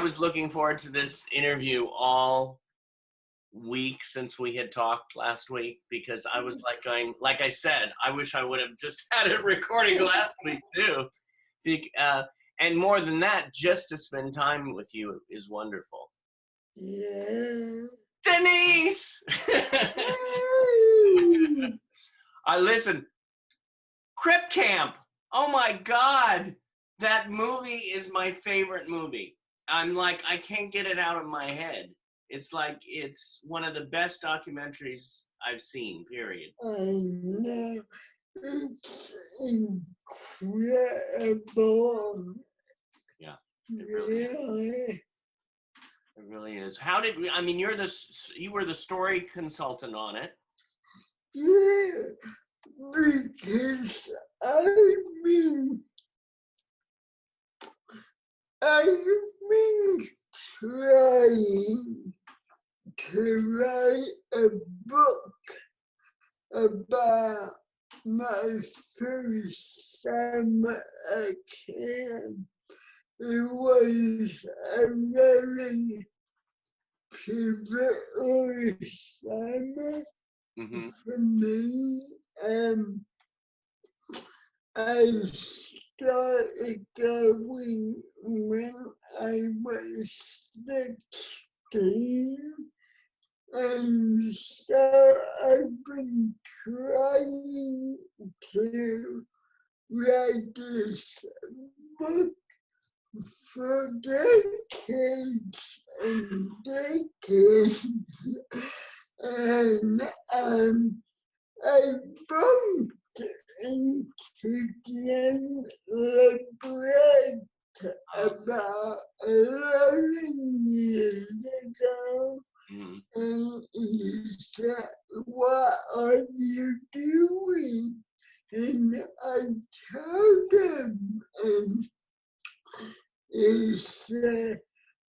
was looking forward to this interview all week since we had talked last week, because I was like going, like I said, I wish I would have just had it recording last week too. And more than that, just to spend time with you is wonderful. Yeah. Denise! Listen, Crip Camp. Oh my God. That movie is my favorite movie. I'm like, I can't get it out of my head. It's like, it's one of the best documentaries I've seen, period. I know. It's incredible. Yeah. Really. It really is. How did we, I mean, you were the story consultant on it. Yeah, because I've been trying to write a book about my first summer at camp. It was a very pivotal summer for me. I started going when I was 16, and so I've been trying to write this book for decades and decades, and I bumped into Jim LeBret about 11 years ago, and he said, "What are you doing?" And I told him, and he said,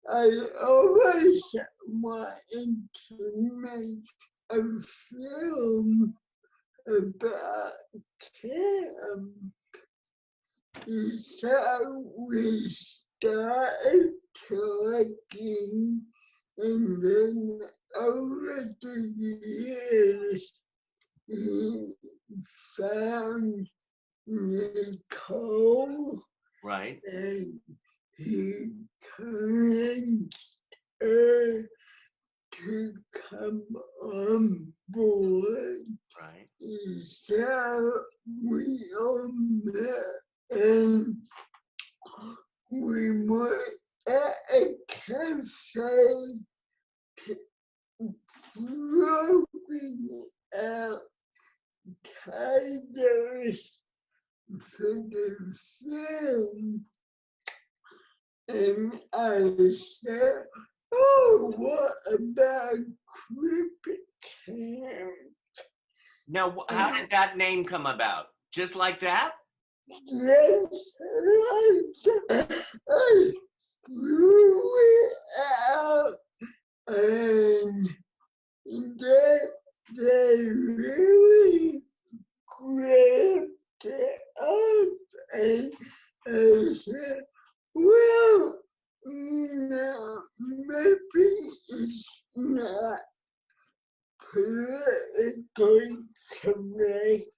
"I always wanted to make a film about camp." So we started talking, and then over the years, he found Nicole. Right. And he convinced her to come on board. Right. So we all met, and we were at a cafe throwing out titles for the film. And I said, "Oh, what about Crip Camp?" Now, how did that name come about? Just like that? Yes, I threw it out, and they really grabbed it up, and I said, "Well, no, maybe it's not politically correct."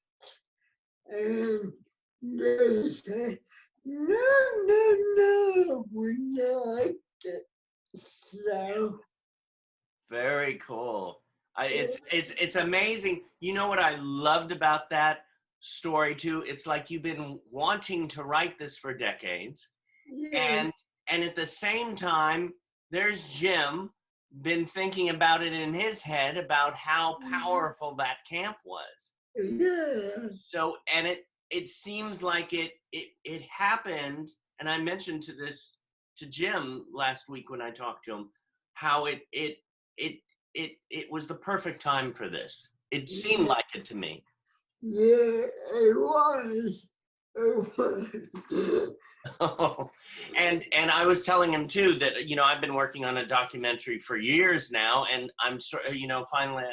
And they said, "No, we like it." So very cool. It's amazing. You know what I loved about that story too? It's like you've been wanting to write this for decades. yeah. And at the same time, there's Jim been thinking about it in his head about how powerful that camp was. Yeah. So, and it seems like it happened, and I mentioned to Jim last week when I talked to him, how it was the perfect time for this. It seemed like it to me. Yeah, it was. Oh, and I was telling him too that, I've been working on a documentary for years now, and I'm sort of, finally,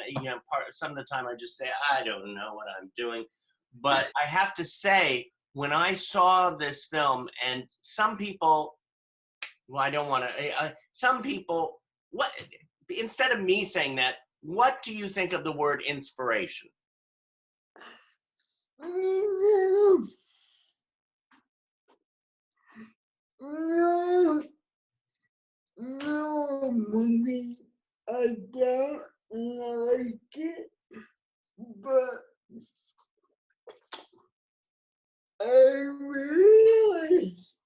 some of the time I just say, I don't know what I'm doing. But I have to say, when I saw this film, and some people well, I don't want to, some people, what, instead of me saying that, what do you think of the word inspiration? Normally, I don't like it, but I realize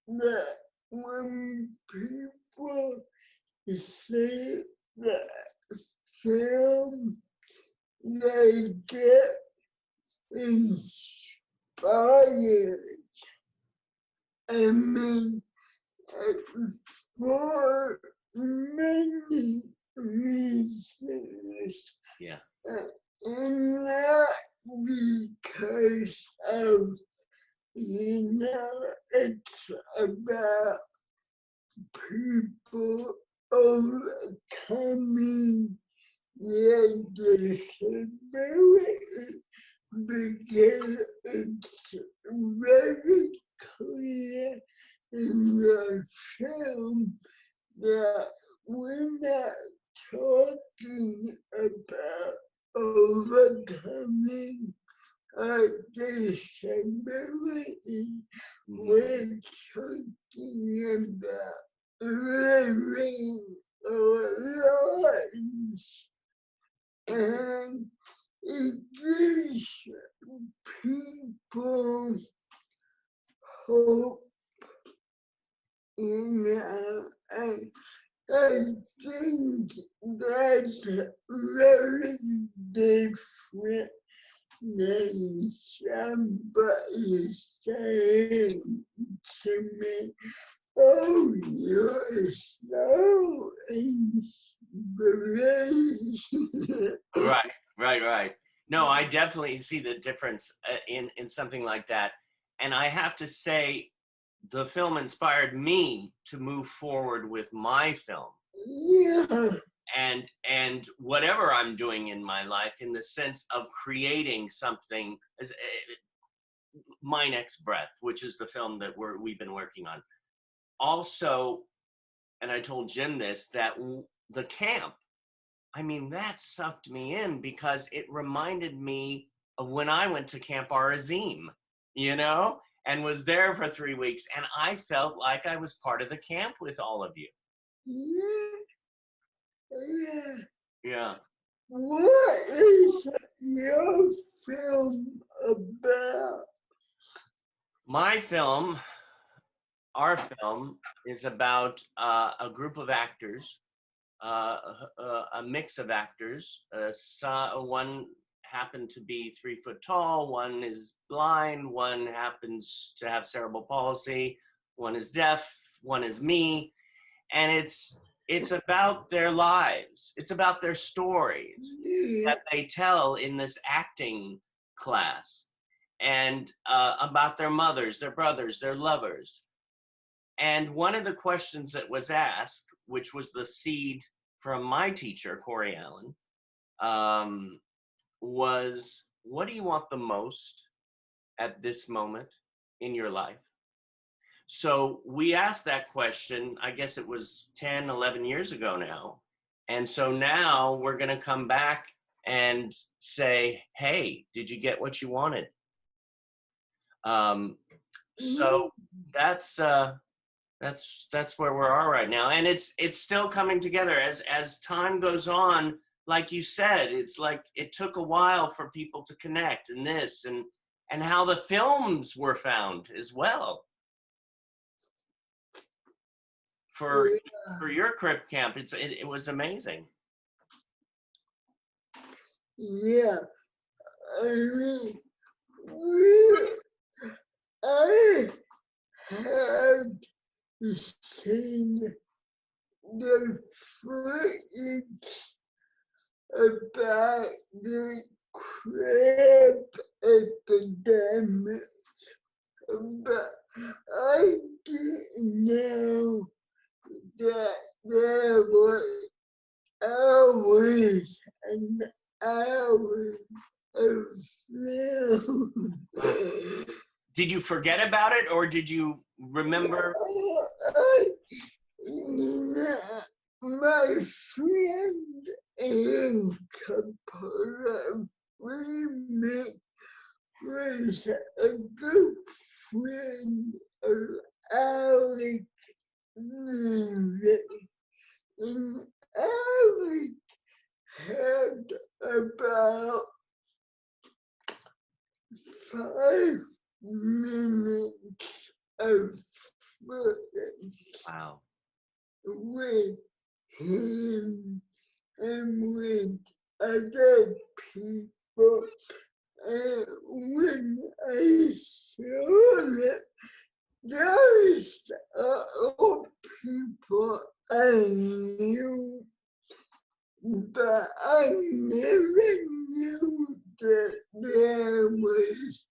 that when people say that film, they get inspired. I mean, for many reasons. Yeah. And not because of, it's about people overcoming their disability, because it's very clear in the film that we're not talking about overcoming a disability. We're talking about living our lives, and it gives people hope. I think that's very different than somebody saying to me, "Oh, you're so inspirational." Right. No, I definitely see the difference in something like that. And I have to say, the film inspired me to move forward with my film. Yeah. And whatever I'm doing in my life, in the sense of creating something, as My Next Breath, which is the film that we've been working on. Also, and I told Jim this, that the camp, I mean, that sucked me in, because it reminded me of when I went to Camp Arazim, and was there for 3 weeks, and I felt like I was part of the camp with all of you. Yeah. Yeah. What is your film about? Our film is about a group of actors, a mix of actors. One happened to be 3 foot tall, one is blind, one happens to have cerebral palsy, one is deaf, one is me, and it's about their lives. It's about their stories that they tell in this acting class, and about their mothers, their brothers, their lovers. And one of the questions that was asked, which was the seed from my teacher, Corey Allen, was, what do you want the most at this moment in your life? So we asked that question, I guess it was 10, 11 years ago now. And so now we're going to come back and say, hey, did you get what you wanted? So that's where we are right now. And it's still coming together as time goes on. Like you said, it's like it took a while for people to connect, and this, and how the films were found as well. For your crip camp, it was amazing. Yeah, I mean, I had seen the footage about the crab epidemic, but I didn't know that there were hours and hours of film. Did you forget about it, or did you remember? my friend and couple of women was a good friend of Alec Music. And Alec had about 5 minutes of footage. Wow. With him and with other people. And when I saw it, there's all people I knew, but I never knew that there was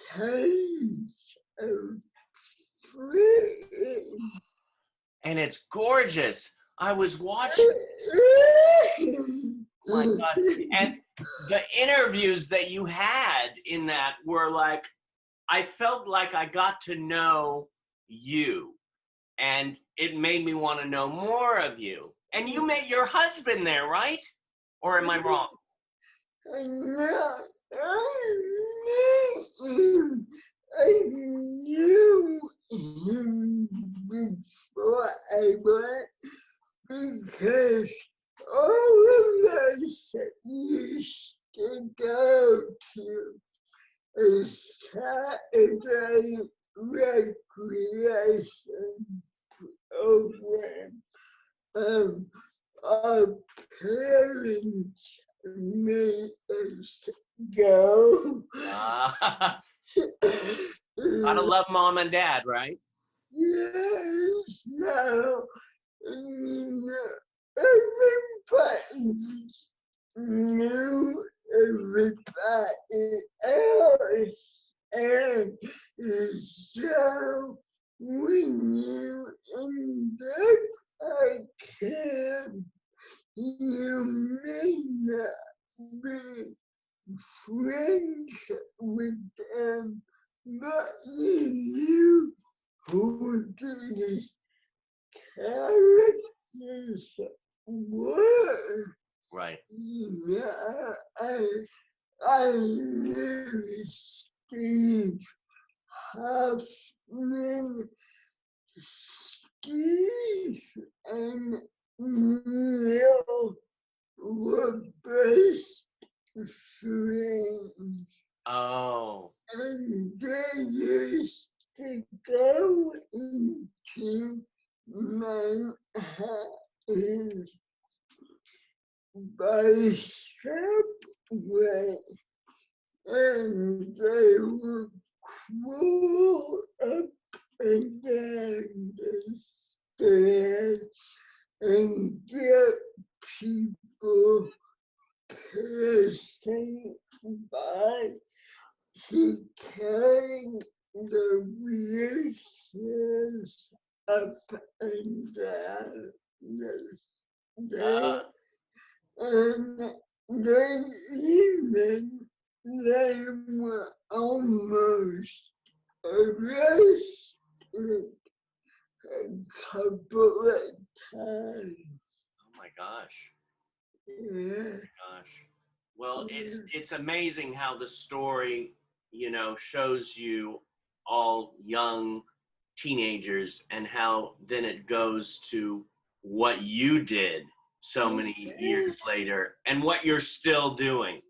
tons of footage. And it's gorgeous. I was watching this. My God. And the interviews that you had in that were like, I felt like I got to know you. And it made me want to know more of you. And you met your husband there, right? Or am I wrong? No, I knew him before I went because all of us used to go to a Saturday recreation program. Our parents made us go. Gotta love mom and dad, right? Yes, no, everybody knew everybody else, and so when you end up a camp, you may not be friends with them, but you knew who these characters were. Right. Yeah, I knew Steve Hoffman, Steve and Neil were best friends. Oh. And they used to go into Manhattan by subway, and they would crawl up and down the stairs and get people passing by. He carried the wheelchairs up and down the stairs, and they were almost arrested a couple of times. Oh my gosh. Yeah. Gosh. Well, it's amazing how the story, you know, shows you all young teenagers and how then it goes to what you did so many years later and what you're still doing,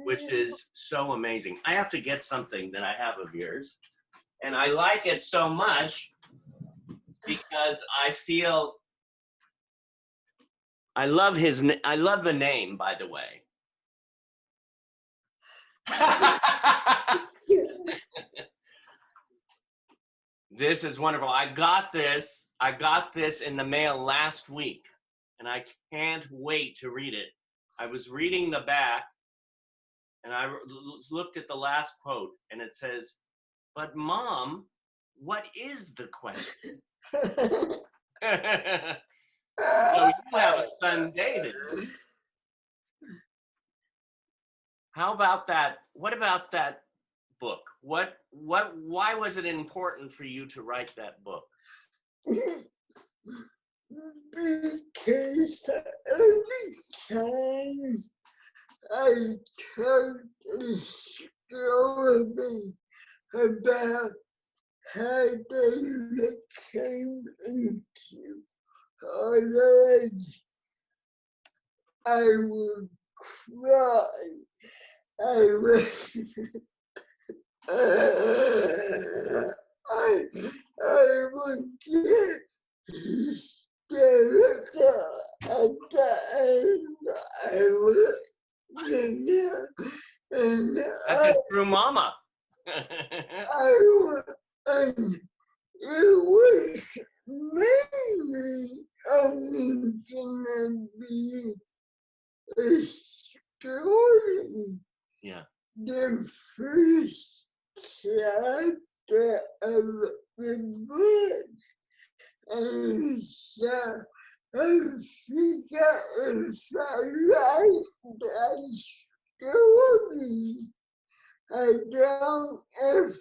which is so amazing. I have to get something that I have of yours, and I like it so much because I feel I love the name, by the way. This is wonderful. I got this in the mail last week, and I can't wait to read it. I was reading the back, and I looked at the last quote, and it says, "But Mom, what is the question?" So you have a son, David. How about that? What about that book? Why was it important for you to write that book? because every time I told the story about how they came into college, I would cry. I was, would get hysterical at the end. I would, and That's a true mama. and it was mainly only gonna be a story. Yeah. The first chapter of the book, and so I figure if I write that story, I don't have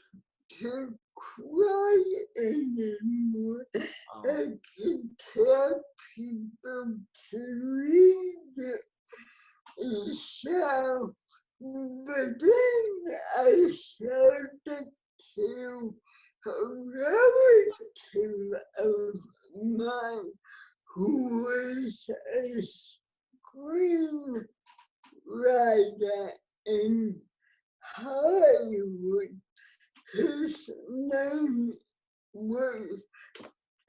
to cry anymore. Oh. I can tell people to read it. So, but then I showed it to a relative of mine who was a screenwriter in Hollywood. His name was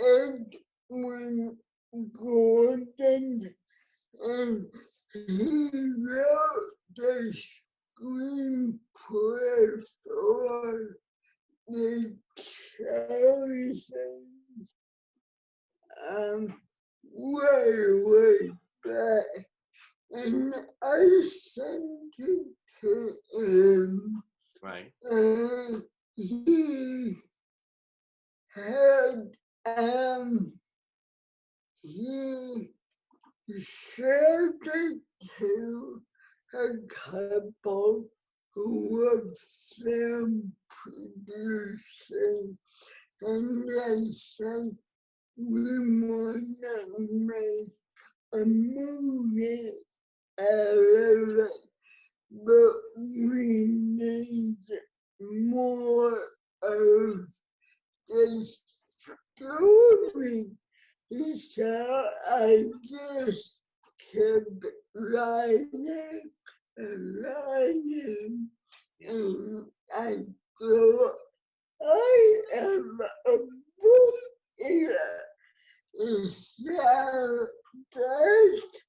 Edwin Gordon, and he wrote the screenplay for The Chosen way back, and I sent it to him. Right. And he had he shared it to a couple who were film producers, and they said, we want to make a movie out of it, but we need more of the story. So I just kept writing and writing, and I thought I have a book here. So that's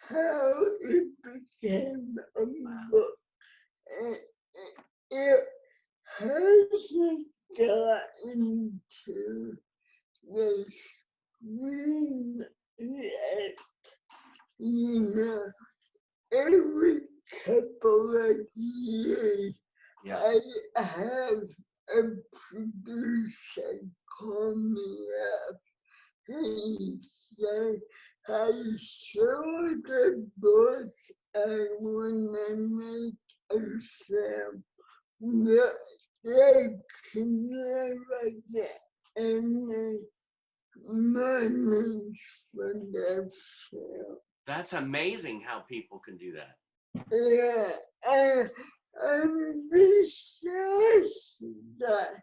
how it became a book. It hasn't gotten to the screen yet. Every couple of years, I have a producer call me up and say, I saw the book, I want to make a film. They can never get any money for their film. That's amazing how people can do that. Yeah, and besides that,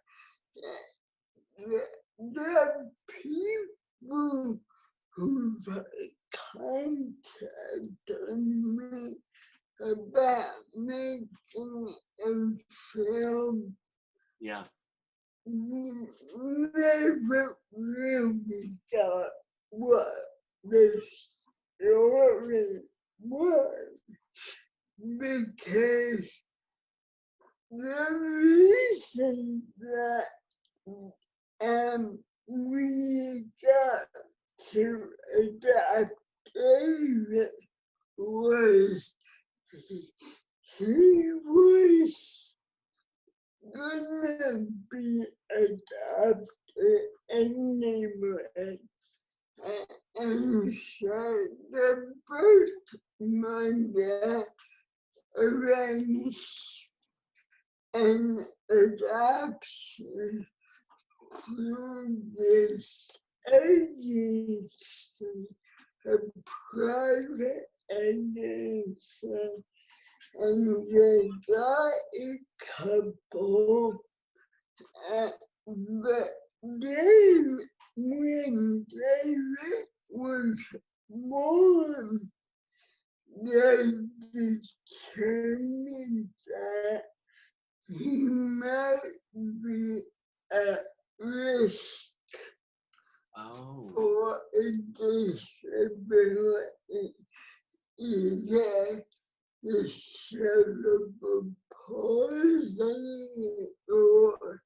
the people who've contacted me about making a film never really got what the story was, because the reason that we got to adapt David was he was gonna be adopted anyway, and so the birth mother arranged an adoption through this agency, a private agency, and they got a couple, but when David was born, they determined that he might be at risk for a disability, either the cerebral palsy or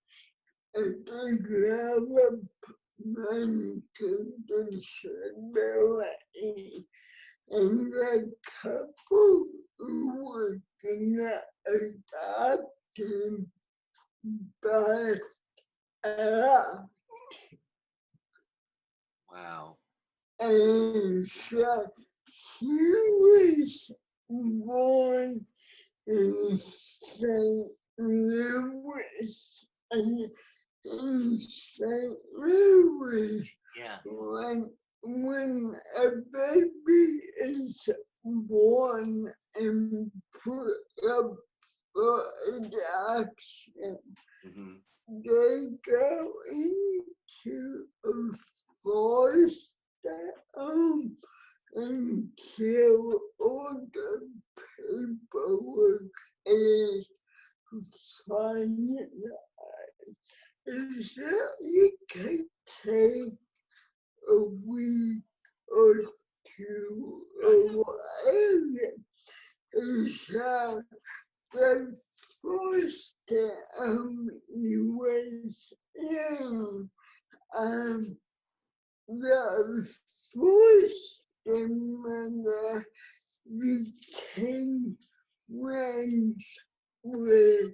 a developmental disability. And the couple who were gonna adopt him back out. Wow. And so he was born in St. Louis. And in St. Louis, Yeah. when a baby is born and put up for adoption, they go into a foster home until all the paperwork is finalized. So it can take a week or two or whatever. And so the foster home he was in, the foster mother became friends with,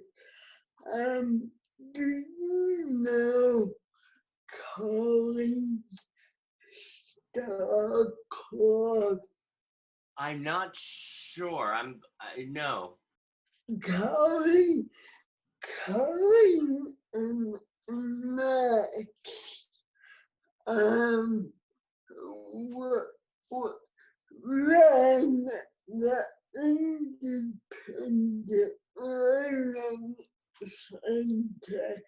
do you know Colleen Starcroft? I'm not sure. I know. Colleen and Max ran the independent learning center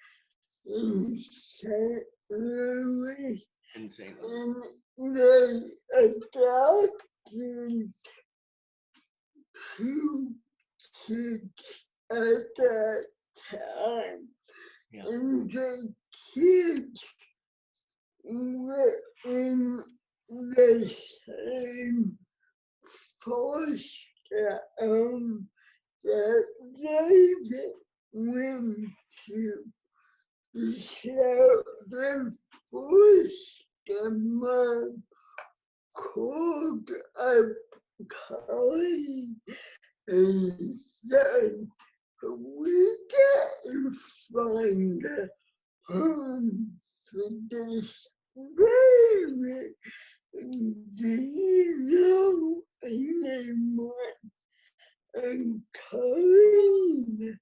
in St. Louis. And they adopted 2 kids at that time. Yeah. And the kids were in the same foster home that David went to. So the foster mom called up Colleen and said, we gotta find a home for this baby. Do you know anyone? And Colleen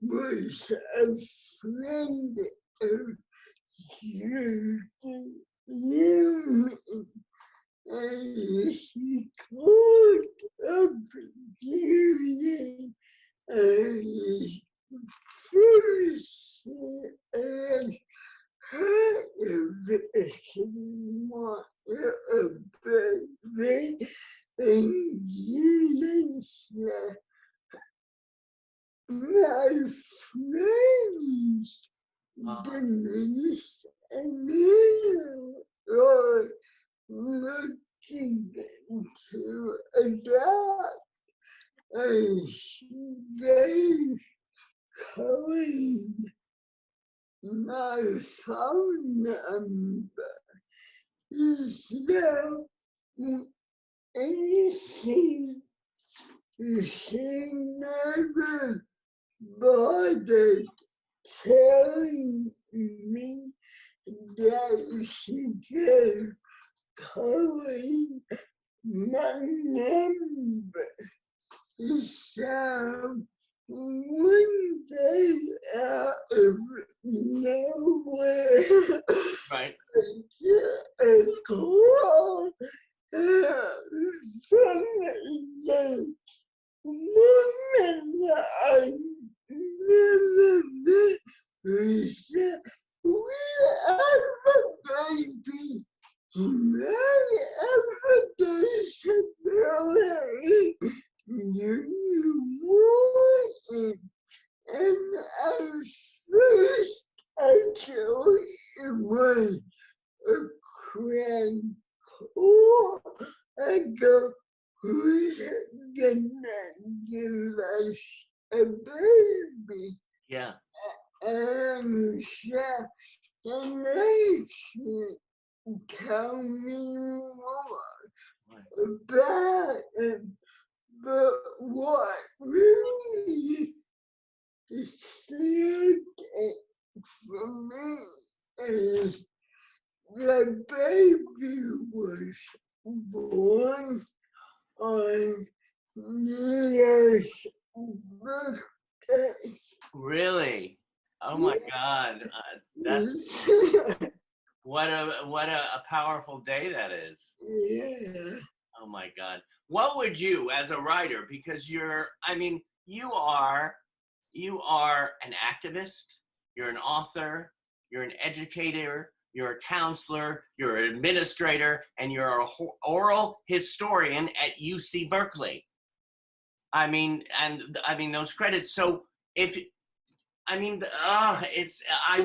was a friend of Zimmerman. And she called up Judy and first asked her if she wanted a baby. And Judy said, my friends, Denise and you are looking to adopt. And she gave Colleen my phone number. So anything she never bothered telling me that she gave Colleen my number. So one day out of nowhere, Right. I get a call from the woman that I never met. Who said, "We have a baby. Many disability. Do you want it?" And at first I thought it was a crank call. I go, "Who's gonna give us a baby?" Yeah. And they tell me more about it. But what really saved it for me is the baby was born on New Year's birthday. Really? Oh my God. That's what a powerful day that is. Yeah. Oh my God. What would you, as a writer, because you are an activist, you're an author, you're an educator, you're a counselor, you're an administrator, and you're an oral historian at UC Berkeley. Those credits. So I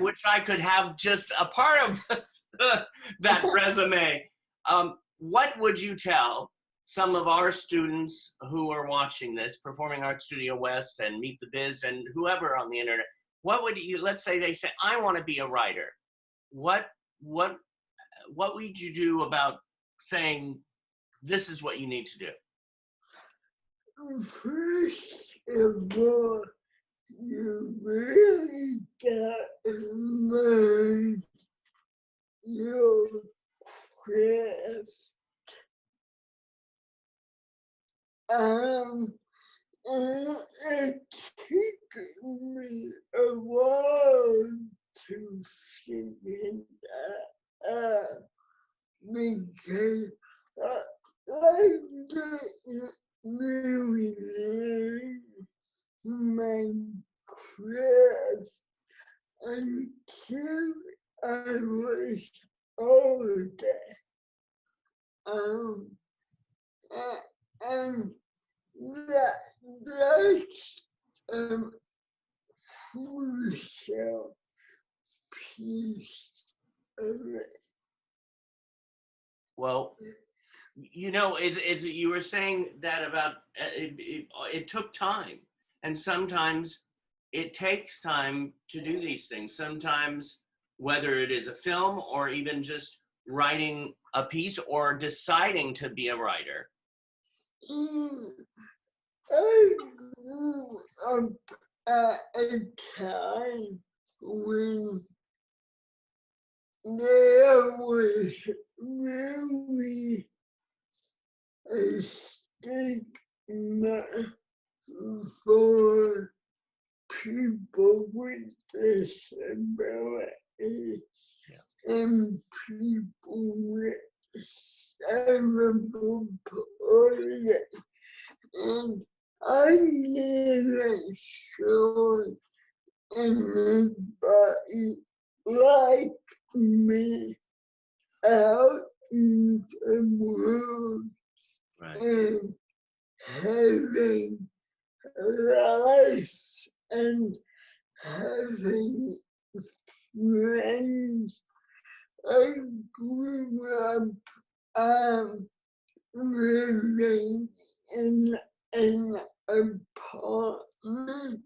wish I could have just a part of that resume. What would you tell some of our students who are watching this, Performing Arts Studio West and Meet the Biz and whoever on the internet? What would you, let's say they say, I want to be a writer. What would you do about saying, this is what you need to do? First of all, you really got to learn your craft. And it took me a while to figure that out because I didn't really learn my craft until I was older. And that's crucial piece of it. Well, it's you were saying that about it took time, and sometimes it takes time to do these things. Sometimes, whether it is a film or even just writing a piece or deciding to be a writer. I grew up at a time when there was really a stigma for people with disabilities and people with cerebral palsy. And I never saw anybody like me out in the world. Right. And having life and having friends. I grew up living in an apartment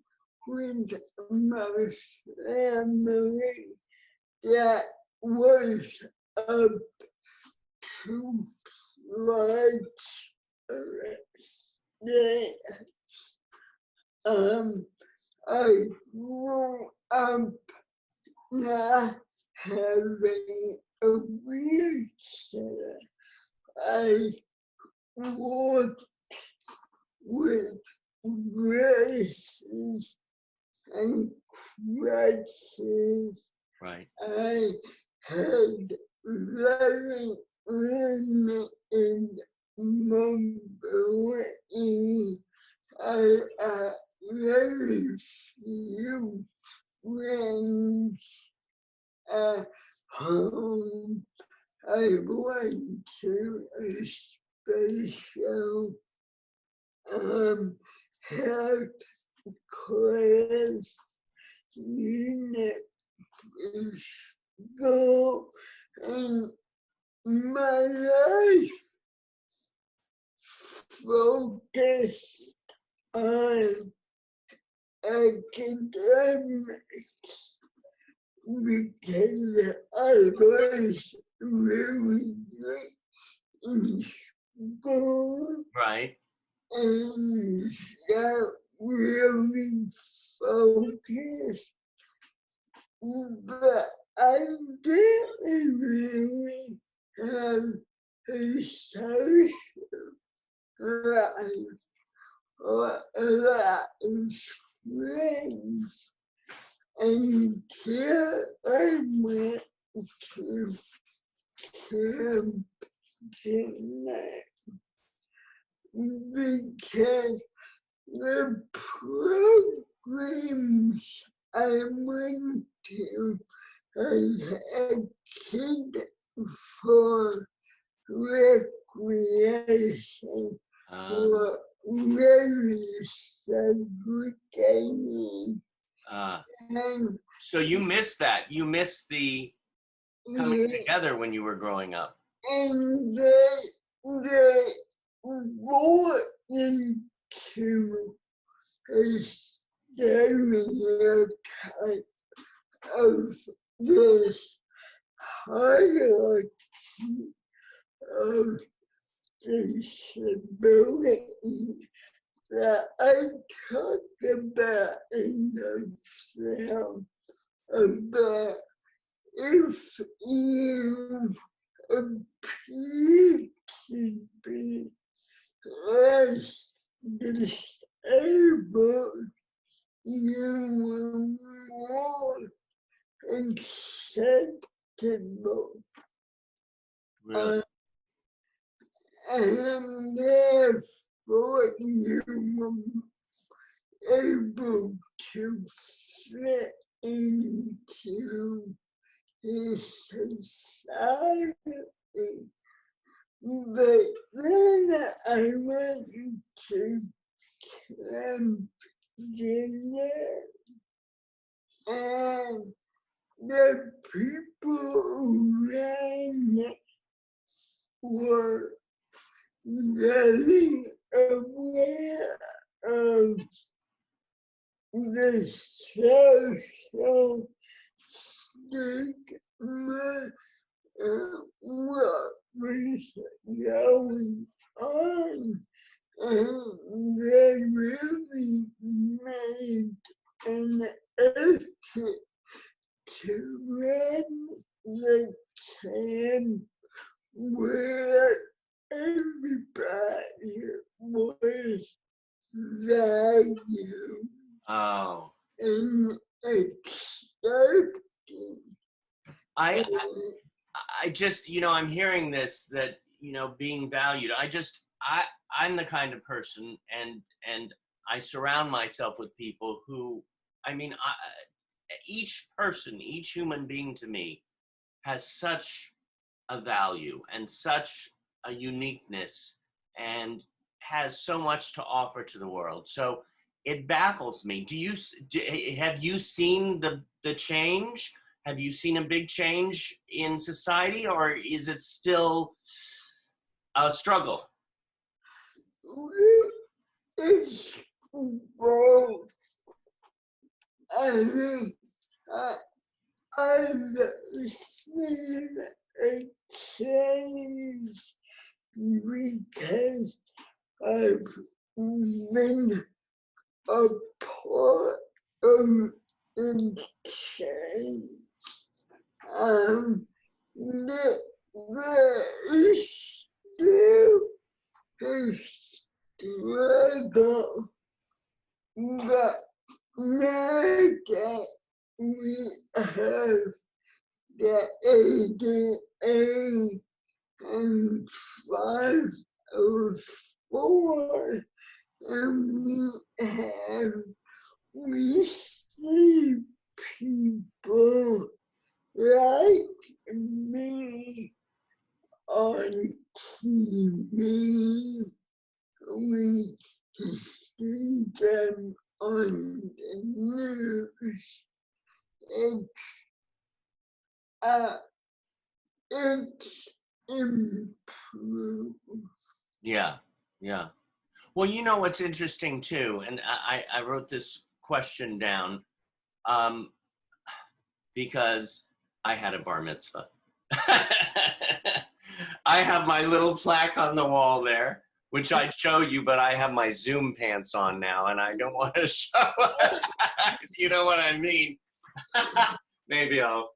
with my family that was up 2 flights stairs. I grew up not having a wheelchair. I walked with races and crutches. Right. I had very limited mobility. I had very few friends at home. I went to a special health class unit in school, and my life focused on academics because I was really good in school Right. and got really focused, but I didn't really have a social life or a lot of friends until I went to camp tonight, because the programs I went to as a kid for recreation were very segregating. And So you missed that. You missed the coming together when you were growing up. and they brought into a stereotype of this hierarchy of disability that I talked about in the film, about if you appear to be less disabled, you were more acceptable. Really? And therefore you were able to fit into this society. But then I went to camp dinner, and the people around were very aware of the social stigma, what was going on, and they really made an effort to run the camp where everybody was valued and accepted. I just, I'm hearing this, that, being valued. I'm the kind of person, and I surround myself with people who, each person, each human being to me has such a value and such a uniqueness and has so much to offer to the world. So it baffles me. Have you seen the change? Have you seen a big change in society, or is it still a struggle? It's both. I think I've seen a change because I've been a part of the change. There is still a struggle but now that we have the ADA and 504, and we see people like me on TV. We see them on the news. It's improved. Yeah, yeah. Well, you know what's interesting too, and I wrote this question down because I had a bar mitzvah. I have my little plaque on the wall there, which I'd show you, but I have my Zoom pants on now, and I don't want to show it, if you know what I mean. Maybe I'll.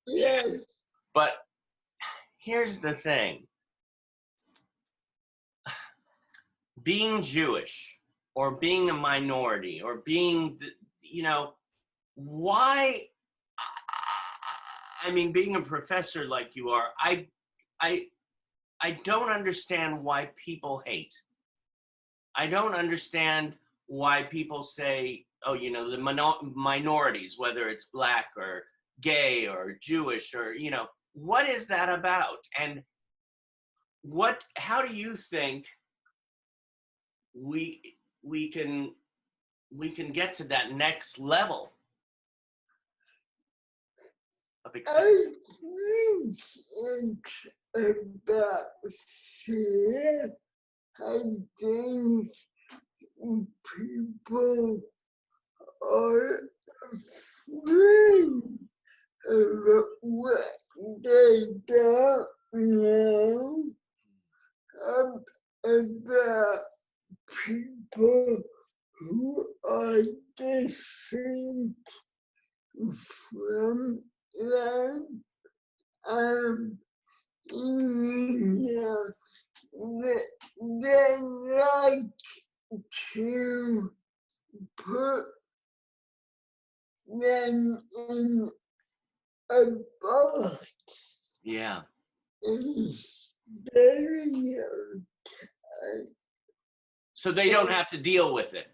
Yes. But here's the thing. Being Jewish or being a minority or being, why, I mean, being a professor like you are, I don't understand why people hate. I don't understand why people say, oh, the minorities, whether it's Black or gay or Jewish or, what is that about? And how do you think we can get to that next level of acceptance? I think it's about fear. I think people are afraid of what they don't know about people who are different from them. They like to put them in a box. Yeah. So they don't have to deal with it.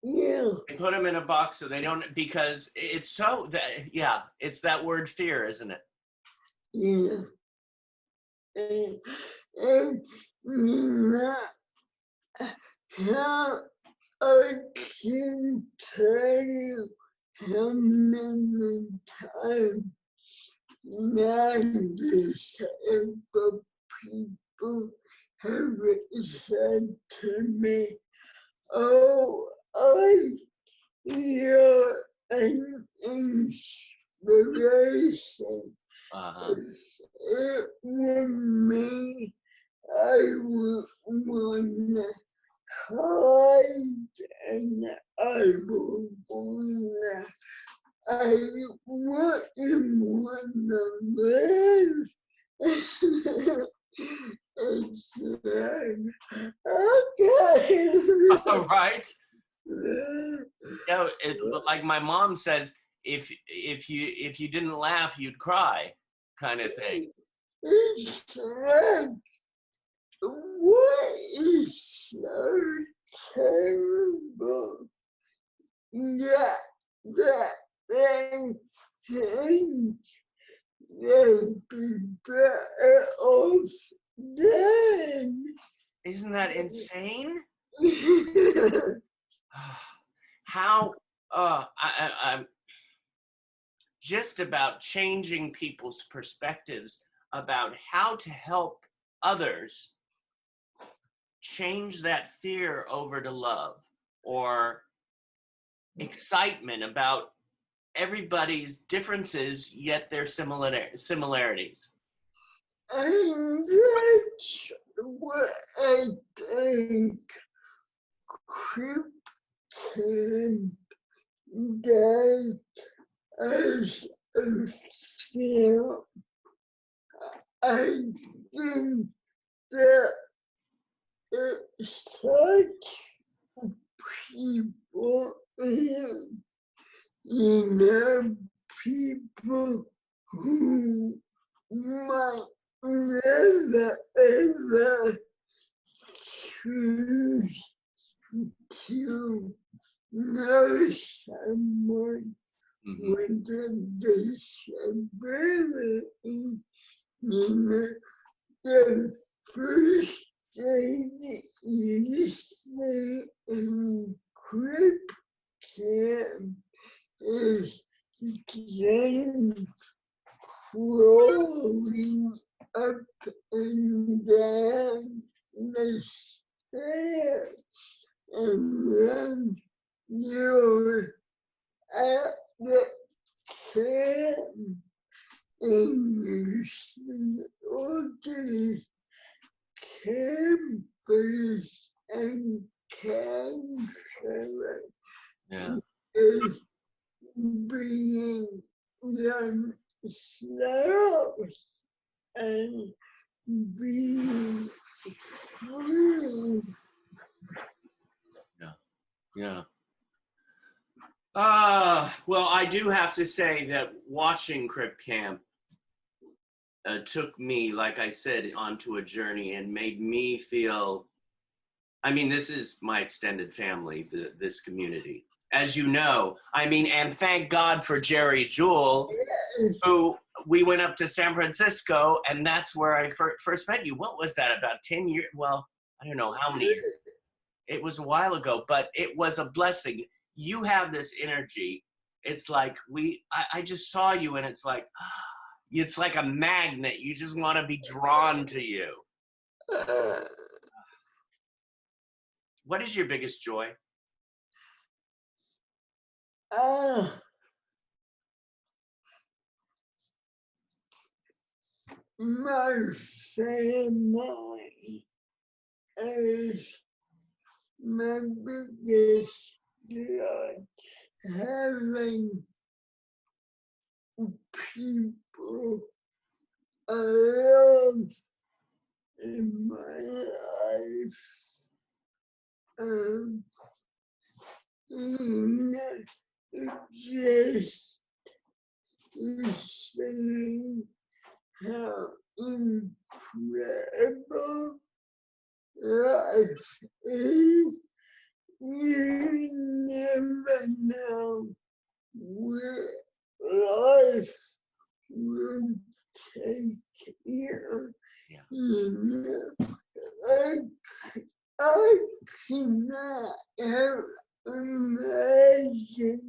Yeah. They put them in a box so they don't, because it's so that, yeah, it's that word fear, isn't it? Yeah. And how I can tell you how many times non-disabled people have said to me, oh, you're an inspiration. It would mean I would want to hide and I would want I wouldn't want to live. It's okay. All right. Like my mom says, if you didn't laugh, you'd cry, kind of thing. It's like, what is so terrible that they think they'd be better off dead? Isn't that insane? How I'm just about changing people's perspectives about how to help others change that fear over to love or excitement about everybody's differences, yet their similarities. And that's what I think Krypton does as a film. I think that it's such people in people who might never ever choose to know someone with a disability. The first thing you see in group camp is James crawling up and down the stairs, and then you're at the camp and you see all these campers and counselors is being themselves and being free. Yeah. Well, I do have to say that watching Crip Camp took me, like I said, onto a journey and made me feel, I mean, this is my extended family, this community, as you know. I mean, and thank God for Jerry Jewell, who we went up to San Francisco, and that's where I first met you. What was that, about 10 years? Well, I don't know how many years. It was a while ago, but it was a blessing. You have this energy. It's like I just saw you, and it's like a magnet. You just want to be drawn to you. What is your biggest joy? My family is my biggest joy. Having people I love in my life, just saying how incredible life is. You never know where life will take you. I cannot imagine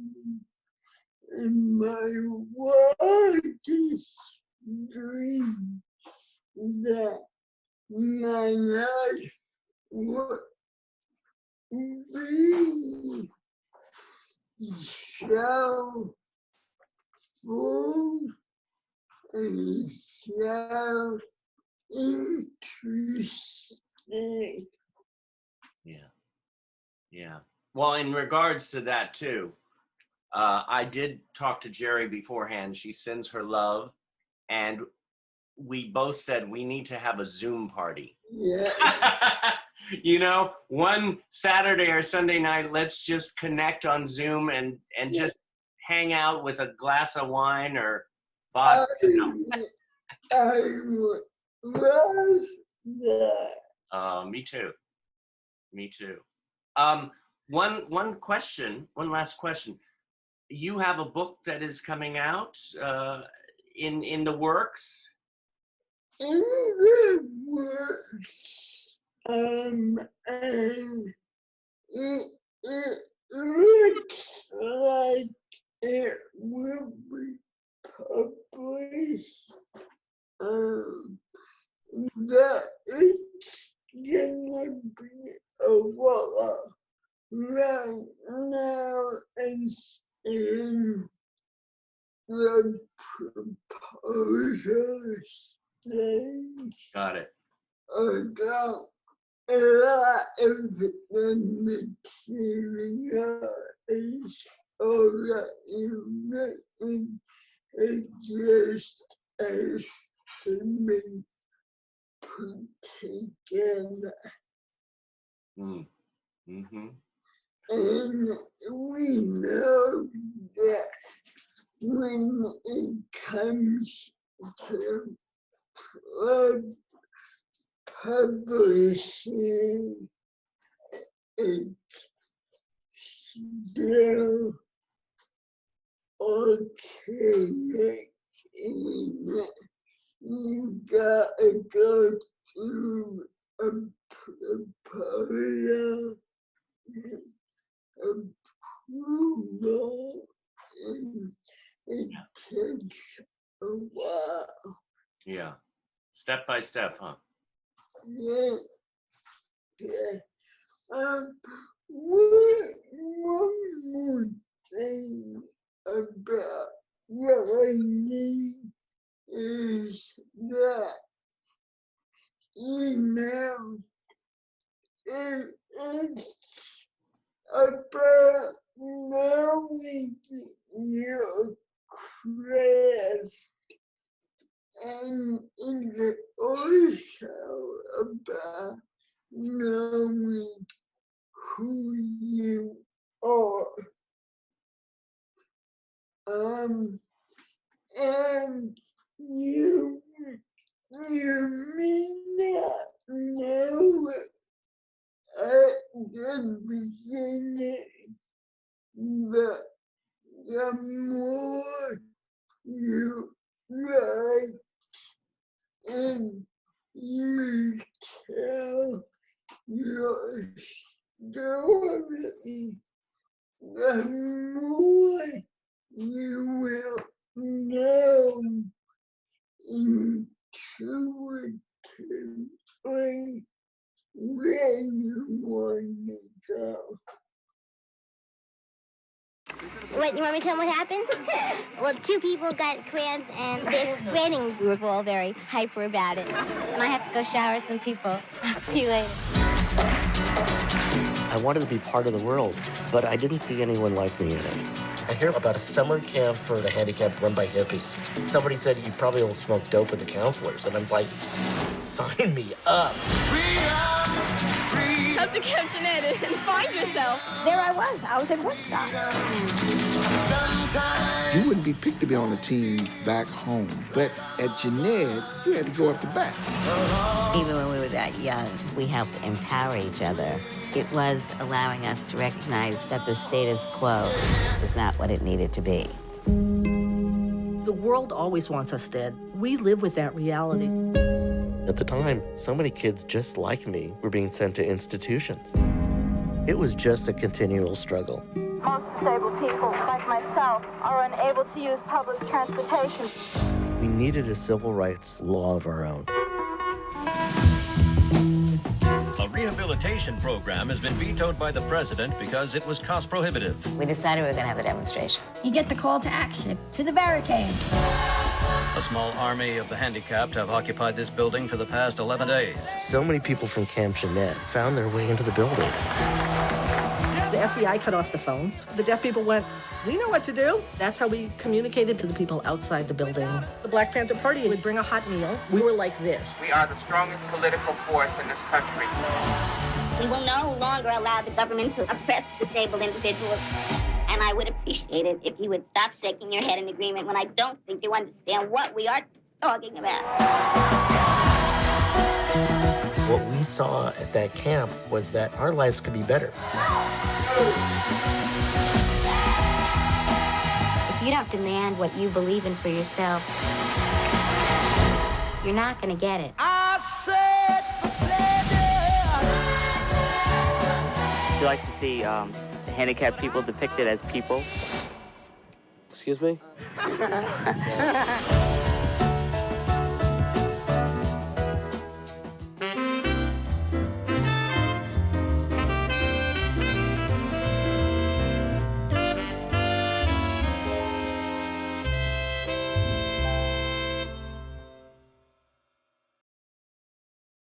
in my wildest dream that my life would be so full and so interesting. Yeah. Well, in regards to that too, I did talk to Jerry beforehand. She sends her love, and we both said we need to have a Zoom party. Yeah. You know, one Saturday or Sunday night, let's just connect on Zoom and just hang out with a glass of wine or vodka. I would love that. Me too. One last question. You have a book that is coming out in the works? In the works, and it looks like it will be published. That it's gonna be a while. Right now it's in the proposal stage. Got it. I got a lot of the material is already written. It just has to be put together. And we know that when it comes to publishing, it's still archaic in that you gotta go through a proposal, approval, and it takes a while. Yeah. Step by step, huh? Yeah, yeah. One more thing about what I need is that email. It's about knowing your craft, and it's also about knowing who you are. And you may not know it at the beginning, but the more you write and you tell your story, the more you will know intuitively where you want to go. What, you want me to tell them what happened? Well, two people got cramps and they're spreading. We were all very hyper about it. And I have to go shower some people. I'll see you later. I wanted to be part of the world, but I didn't see anyone like me in it. I hear about a summer camp for the handicapped run by hippies. Somebody said you probably don't smoke dope with the counselors, and I'm like, sign me up. Come to Camp Jeanette and find yourself. There I was in Woodstock. You wouldn't be picked to be on a team back home, but at Jeanette, you had to go up to bat. Even when we were that young, we helped empower each other. It was allowing us to recognize that the status quo was not what it needed to be. The world always wants us dead. We live with that reality. At the time, so many kids just like me were being sent to institutions. It was just a continual struggle. Most disabled people, like myself, are unable to use public transportation. We needed a civil rights law of our own. A rehabilitation program has been vetoed by the president because it was cost prohibitive. We decided we were going to have a demonstration. You get the call to action, to the barricades. A small army of the handicapped have occupied this building for the past 11 days. So many people from Camp Jeanette found their way into the building. The FBI cut off the phones. The deaf people went, we know what to do. That's how we communicated to the people outside the building. The Black Panther Party would bring a hot meal. We were like this. We are the strongest political force in this country. We will no longer allow the government to oppress disabled individuals. And I would appreciate it if you would stop shaking your head in agreement when I don't think you understand what we are talking about. What we saw at that camp was that our lives could be better. If you don't demand what you believe in for yourself, you're not going to get it. I said for pleasure. You like to see handicapped people depicted as people. Excuse me?